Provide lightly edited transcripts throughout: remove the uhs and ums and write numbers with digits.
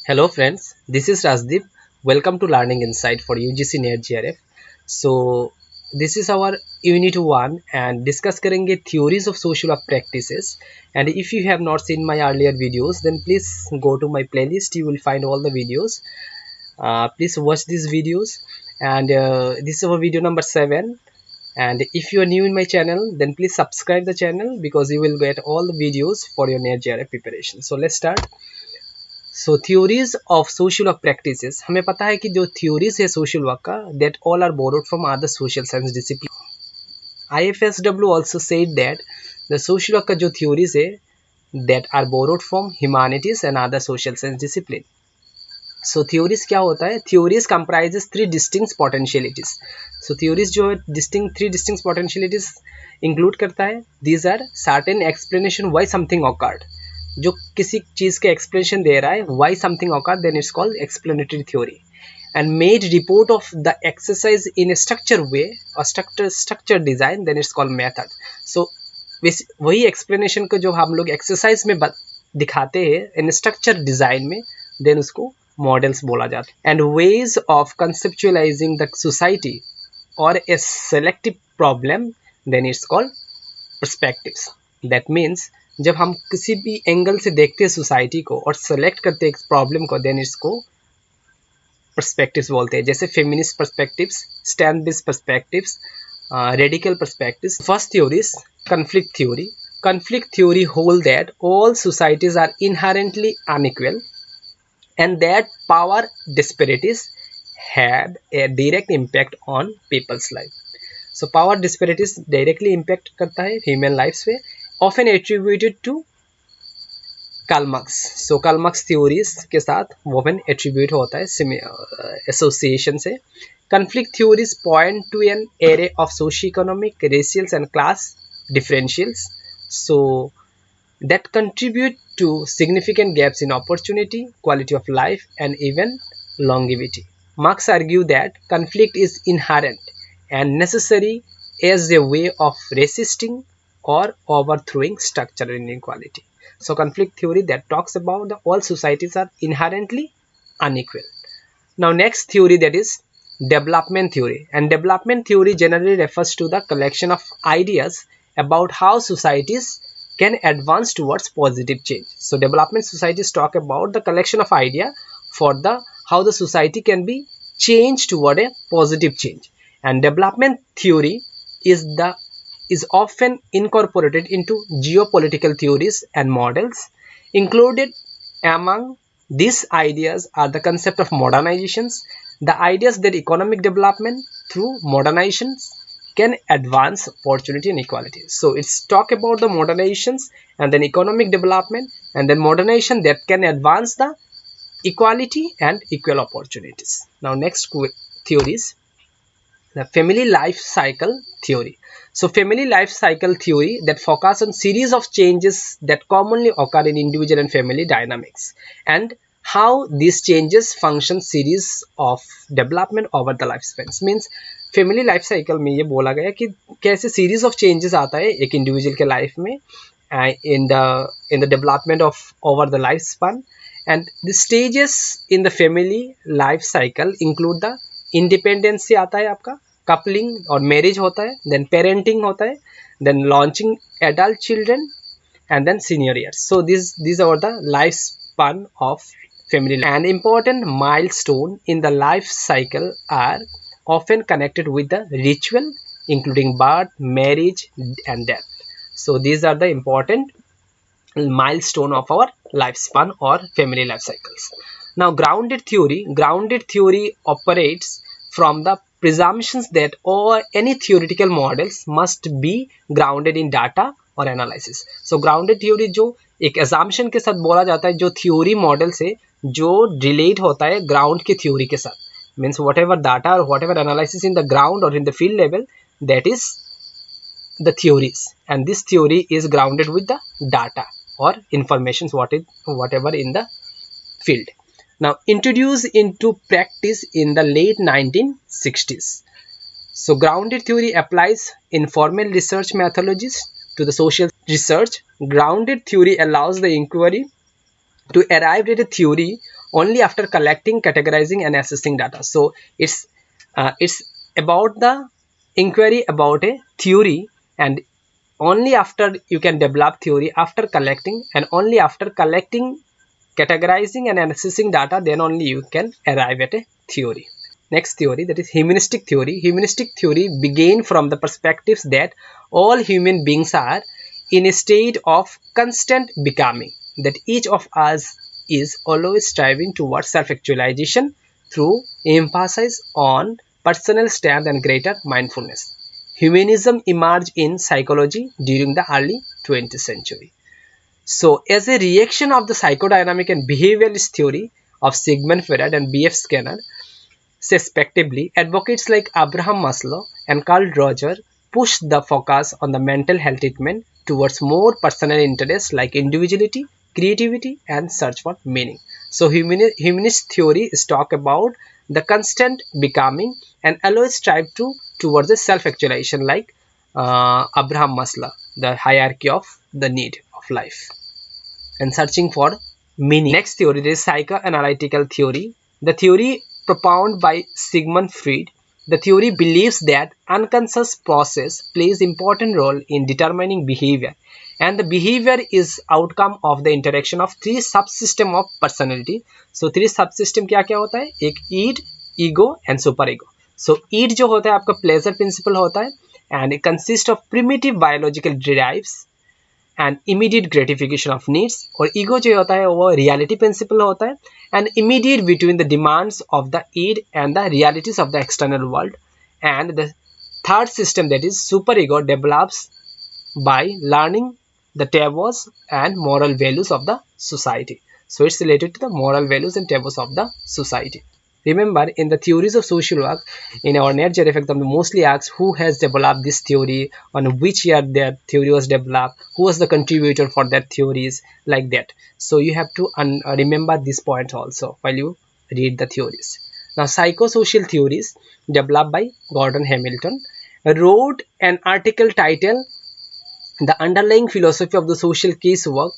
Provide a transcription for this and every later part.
Hello friends, this is Rajdeep. Welcome to Learning Insight for UGC NET JRF. So this is our unit 1 and discuss करेंगे theories of social work practices. And if you have not seen my earlier videos, then please go to my playlist. You will find all the videos. Please watch these videos. And this is our video number 7. And if you are new in my channel, then please subscribe the channel because you will get all the videos for your NET JRF preparation. So let's start. So theories of social work practices हमें पता है कि जो theories है social work का that all are borrowed from other social science discipline I F S W also said that the social work का जो theories है that are borrowed from humanities and other social science discipline so theories क्या होता है theories comprises three distinct potentialities so theories जो है three distinct potentialities include करता है these are certain explanation why something occurred जो किसी चीज के एक्सप्लेनेशन दे रहा है why something occurred then it's called explanatory theory and made report of the exercise in a structured way or structured design then it's called method so वही explanation को जो हम लोग एक्सरसाइज में दिखाते हैं इन स्ट्रक्चर डिजाइन में देन उसको मॉडल्स बोला जाता है and ways of conceptualising the society और a selective problem then it's called perspectives that means जब हम किसी भी एंगल से देखते हैं सोसाइटी को और सेलेक्ट करते हैं प्रॉब्लम को देन इसको पर्सपेक्टिव्स बोलते हैं जैसे feminist perspectives stand based perspectives radical perspectives first theory is conflict theory hold that all societies are inherently unequal and that power disparities have a direct impact on people's life so power disparities directly impact करता है human lives पे often attributed to Karl Marx so Karl Marx theories के साथ woven attribute होता है association से conflict theories point to an array of socio-economic, racial and class differentials so that contribute to significant gaps in opportunity, quality of life and even longevity. Marx argued that conflict is inherent and necessary as a way of resisting or overthrowing structural inequality. So conflict theory that talks about the all societies are inherently unequal. Now next theory that is development theory and development theory generally refers to the collection of ideas about how societies can advance towards positive change. So development societies talk about the collection of idea for the how the society can be changed toward a positive change and development theory is often incorporated into geopolitical theories and models. Included among these ideas are the concept of modernizations, the ideas that economic development through modernizations can advance opportunity and equality. So it's talk about the modernizations and then economic development and then modernization that can advance the equality and equal opportunities. Now next theories the family life cycle theory so family life cycle theory that focus on series of changes that commonly occur in individual and family dynamics and how these changes function series of development over the lifespans means family life cycle में ये बोला गया कि कैसे series of changes आता है एक individual के लाइफ में in the development of over the lifespan and the stages in the family life cycle include the independence से आता है आपका कपलिंग और मैरिज होता है देन पेरेंटिंग होता है then launching adult children and then senior years so these are the lifespan of family and important milestone in the life cycle are often connected with the ritual including birth marriage and death so these are the important milestone of our lifespan or family life cycles. Now grounded theory operates from the presumptions that all any theoretical models must be grounded in data और analysis सो grounded theory जो एक assumption के साथ बोला जाता है जो theory model से जो रिलेट होता है ग्राउंड के थ्योरी के साथ मीन्स वट एवर डाटा और whatever analysis in the ground और in the field level that is the theories and this theory is grounded with the data or informations whatever in the field now introduced into practice in the late 1960s so grounded theory applies informal research methodologies to the social research grounded theory allows the inquiry to arrive at a theory only after collecting, categorizing, and assessing data. So it's about the inquiry about a theory, and only after you can develop theory after collecting, and only after collecting, categorizing, and assessing data, then only you can arrive at a theory. Next theory, that is humanistic theory. Humanistic theory began from the perspectives that all human beings are in a state of constant becoming, that each of us is always striving towards self-actualization through emphasis on personal strength and greater mindfulness. Humanism emerged in psychology during the early 20th century. So, as a reaction of the psychodynamic and behavioralist theory of Sigmund Freud and B.F. Skinner, respectively, advocates like Abraham Maslow and Carl Rogers pushed the focus on the mental health treatment towards more personal interests like individuality, creativity, and search for meaning. So, humanist theory is talk about the constant becoming and always strive towards the self-actualization, like Abraham Maslow, the hierarchy of the need of life, and searching for meaning. Next theory is psychoanalytical theory. The theory propounded by Sigmund Freud. The theory believes that unconscious process plays important role in determining behavior, and the behavior is outcome of the interaction of three subsystem of personality. So three subsystem क्या क्या होता है? एक id, ego and super ego. So id जो होता है आपका pleasure principle होता है, and it consists of primitive biological drives and immediate gratification of needs, और ego जो होता है वो reality principle होता है and immediate between the demands of the id and the realities of the external world. And the third system, that is super ego, develops by learning the taboos and moral values of the society. So it's related to the moral values and taboos of the society. Remember, in the theories of social work, in our NetJR exam, mostly asks who has developed this theory, on which year that theory was developed, who was the contributor for that theories, like that. So you have to remember this point also while you read the theories. Now, psychosocial theories developed by Gordon Hamilton wrote an article titled "The Underlying Philosophy of the Social Casework"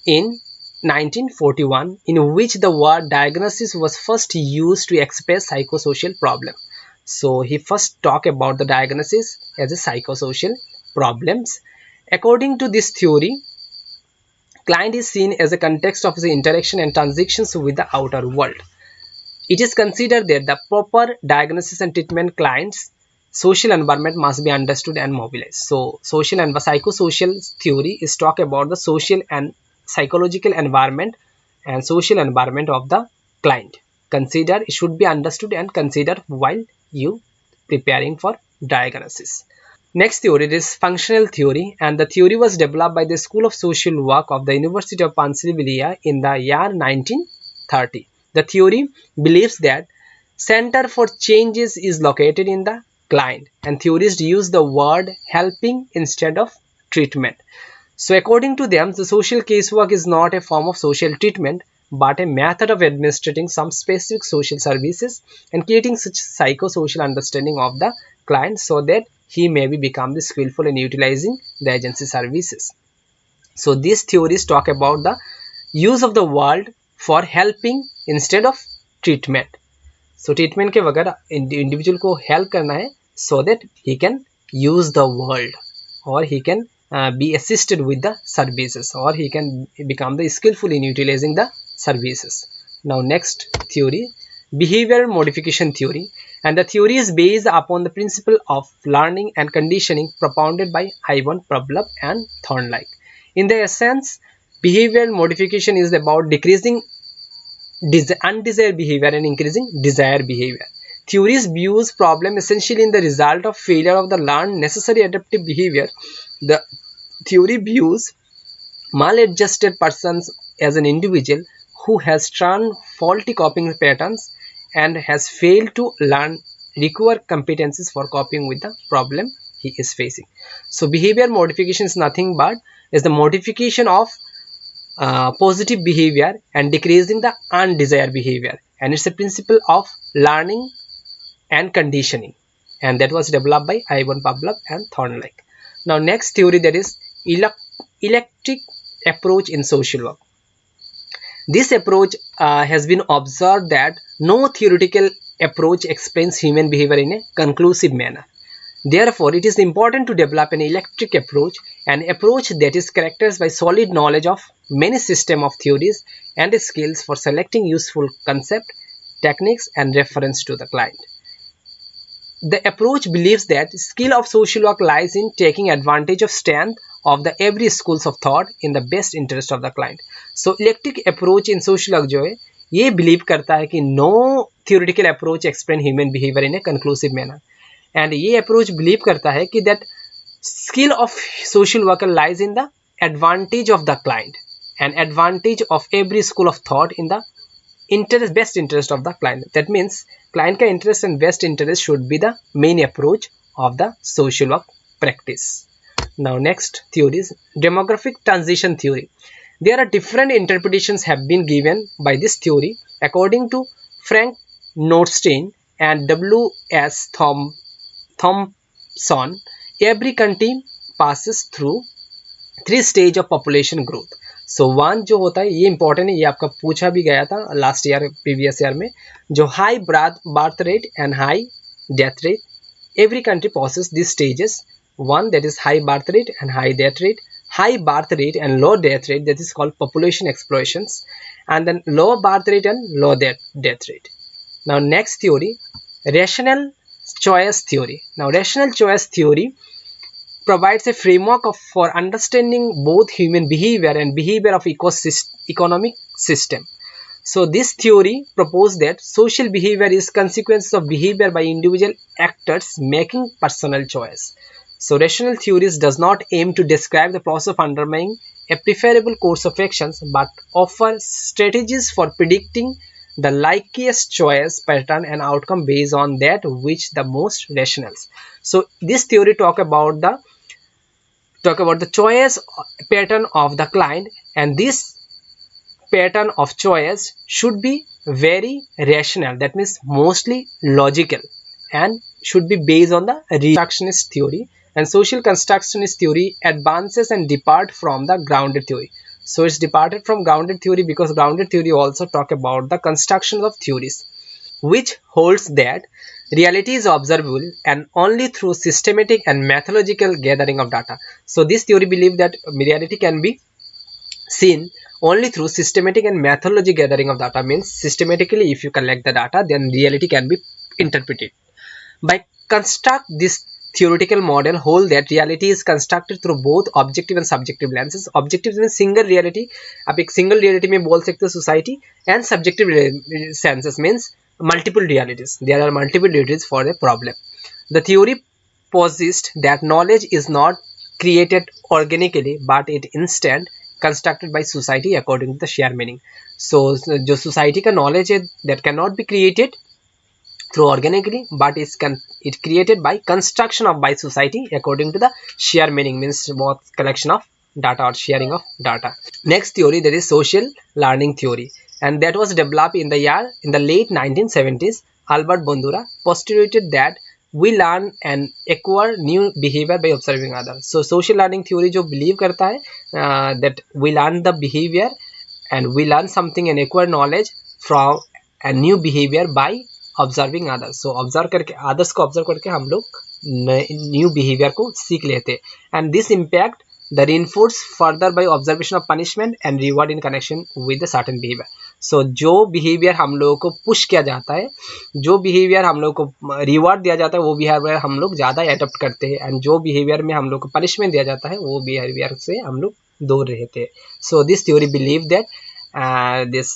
in 1941, in which the word diagnosis was first used to express psychosocial problem. So he first talked about the diagnosis as a psychosocial problems. According to this theory, client is seen as a context of the interaction and transactions with the outer world. It is considered that the proper diagnosis and treatment client's social environment must be understood and mobilized. So social and psychosocial theory is talk about the social and psychological environment and social environment of the client. Consider, it should be understood and considered while you preparing for diagnosis. Next theory is functional theory, and the theory was developed by the School of Social Work of the University of Pennsylvania in the year 1930. The theory believes that center for changes is located in the client, and theorists use the word helping instead of treatment. So according to them, the social casework is not a form of social treatment but a method of administering some specific social services and creating such psychosocial understanding of the client so that he may become skillful in utilizing the agency services. So these theories talk about the use of the word for helping instead of treatment. So treatment के बगैर individual को help करना है so that he can use the word, or he can be assisted with the services, or he can become the skillful in utilizing the services. Now next theory, behavioral modification theory, and the theory is based upon the principle of learning and conditioning propounded by Ivan Pavlov and Thorndike. In the essence, behavioral modification is about decreasing undesired behavior and increasing desired behavior. Theories views problem essentially in the result of failure of the learned necessary adaptive behavior. The theory views maladjusted persons as an individual who has turned faulty coping patterns and has failed to learn required competencies for coping with the problem he is facing. So behavior modification is nothing but is the modification of positive behavior and decreasing the undesired behavior, and it's a principle of learning and conditioning, and that was developed by Ivan Pavlov and Thorndike. Now next theory, that is electric approach in social work. This approach has been observed that no theoretical approach explains human behavior in a conclusive manner. Therefore, it is important to develop an eclectic approach, an approach that is characterized by solid knowledge of many systems of theories and skills for selecting useful concepts, techniques, and reference to the client. The approach believes that skill of social work lies in taking advantage of strength of the every schools of thought in the best interest of the client. So eclectic approach in social work जो है ये believe करता है कि no theoretical approach explain human behaviour in a conclusive manner and ये approach believe करता है कि that skill of social worker lies in the advantage of the client and advantage of every school of thought in the best interest of the client. That means client ka interest and best interest should be the main approach of the social work practice. Now next theory is demographic transition theory. There are different interpretations have been given by this theory. According to Frank Nordstein and W.S. Thompson, every country passes through 3 stage of population growth. So one जो होता है ये important है, ये आपका पूछा भी गया था लास्ट ईयर प्रीवियस ईयर में, जो high birth rate and high death rate. Every country possesses this stages. One that is high birth rate and high death rate, high birth rate and low death rate, that is called population explosions, and then low birth rate and low death rate. Now next theory, rational choice theory. Now rational choice theory provides a framework for understanding both human behavior and behavior of economic system. So this theory proposed that social behavior is consequences of behavior by individual actors making personal choice. So rational theories does not aim to describe the process of undermining a preferable course of actions, but offer strategies for predicting the likeliest choice pattern and outcome based on that which the most rational. So this theory talk about the choice pattern of the client, and this pattern of choice should be very rational, that means mostly logical, and should be based on the reductionist theory. And social constructionist theory advances and depart from the grounded theory. So it's departed from grounded theory because grounded theory also talk about the construction of theories, which holds that reality is observable and only through systematic and methodological gathering of data. So this theory believes that reality can be seen only through systematic and methodology gathering of data. Means systematically if you collect the data, then reality can be interpreted. By construct this theoretical model hold that reality is constructed through both objective and subjective lenses. Objective means single reality, आप एक single reality में बोल सकते हो society, and subjective senses means multiple realities. There are multiple realities for a problem. The theory posits that knowledge is not created organically but it instead constructed by society according to the shared meaning. So जो society का knowledge है that cannot be created through organically but it created by construction of by society according to the share meaning, means both collection of data or sharing of data. Next theory, that is social learning theory, and that was developed in the late 1970s. Albert Bandura postulated that we learn and acquire new behavior by observing others. So social learning theory जो believe करता है that we learn the behavior and we learn something and acquire knowledge from a new behavior by observing others. So observe करके others को observe करके हम लोग new behaviour को सीख लेते हैं. And this impact the reinforce further by observation of punishment and reward in connection with the certain behaviour. So जो बिहेवियर हम लोगों को पुश किया जाता है, जो बिहेवियर हम लोग को रिवॉर्ड दिया जाता है, वो बिहेवियर हम लोग ज़्यादा एडप्ट करते हैं, एंड जो बिहेवियर में हम लोग को पनिशमेंट दिया जाता है वो बिहेवियर से हम लोग दूर रहते हैं. So this theory believe that this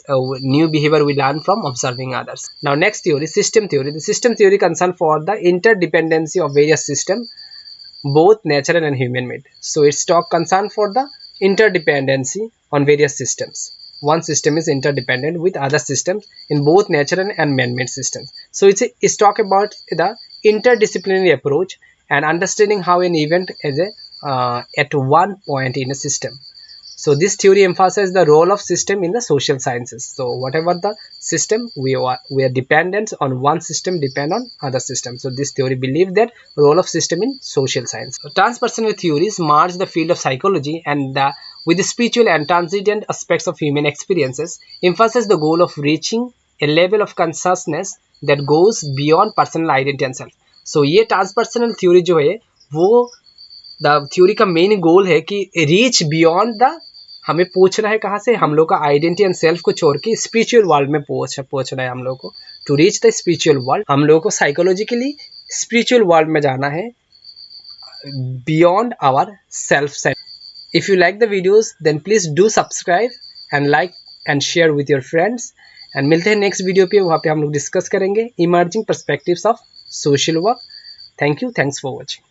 new behavior we learn from observing others. Now next theory, system theory. The system theory concern for the interdependency of various systems, both natural and human made. So it's talk concern for the interdependency on various systems. One system is interdependent with other systems in both natural and man-made systems. So it's talk about the interdisciplinary approach and understanding how an event is at one point in a system. So this theory emphasizes the role of system in the social sciences. So whatever the system, we are dependent on one system, depend on other systems. So this theory believes that role of system in social science. So transpersonal theories merge the field of psychology and the with the spiritual and transcendent aspects of human experiences, emphasizes the goal of reaching a level of consciousness that goes beyond personal identity and self. So ये ट्रांसपर्सनल theory जो है वो the theory का main goal है कि reach beyond the, हमें पहुंचना है कहाँ से, हम लोग का आइडेंटिटी एंड सेल्फ को छोड़ के स्पिरिचुअल वर्ल्ड में पहुंचना है हम लोग को। To reach the spiritual world हम लोगों को साइकोलॉजिकली स्पिरिचुअल वर्ल्ड में जाना है beyond our self centered. If you like the videos then please do subscribe and like and share with your friends, and मिलते हैं नेक्स्ट वीडियो पे, वहाँ पे हम लोग डिस्कस करेंगे emerging perspectives of social work. Thank you, thanks for watching.